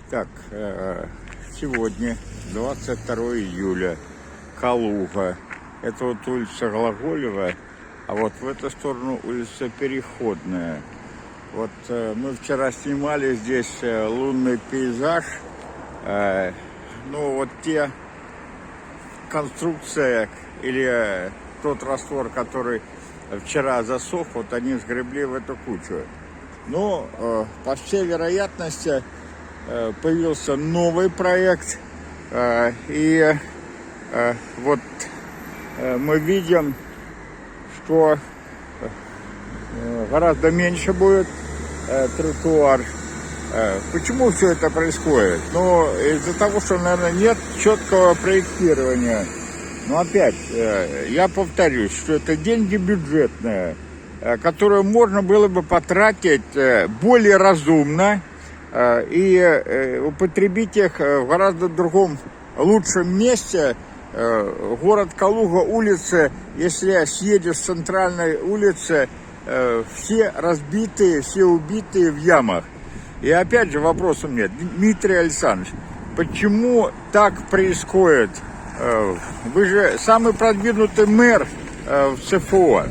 Так, сегодня 22 июля, Калуга. Это вот улица Глаголева, а вот в эту сторону улица Переходная. Вот мы вчера снимали здесь лунный пейзаж. Ну вот те конструкция или тот раствор, который вчера засох, вот они сгребли в эту кучу. Но по всей вероятности появился новый проект, и вот мы видим, что гораздо меньше будет тротуар. Почему все это происходит? Ну, из-за того, что, наверное, нет четкого проектирования. Но опять, я повторюсь, что это деньги бюджетные, которые можно было бы потратить более разумно и употребить их в гораздо другом, лучшем месте. Город Калуга, улицы, если съедешь с центральной улицы, все разбитые, все убитые в ямах. И опять же вопрос у меня, Дмитрий Александрович, почему так происходит? Вы же самый продвинутый мэр в ЦФО.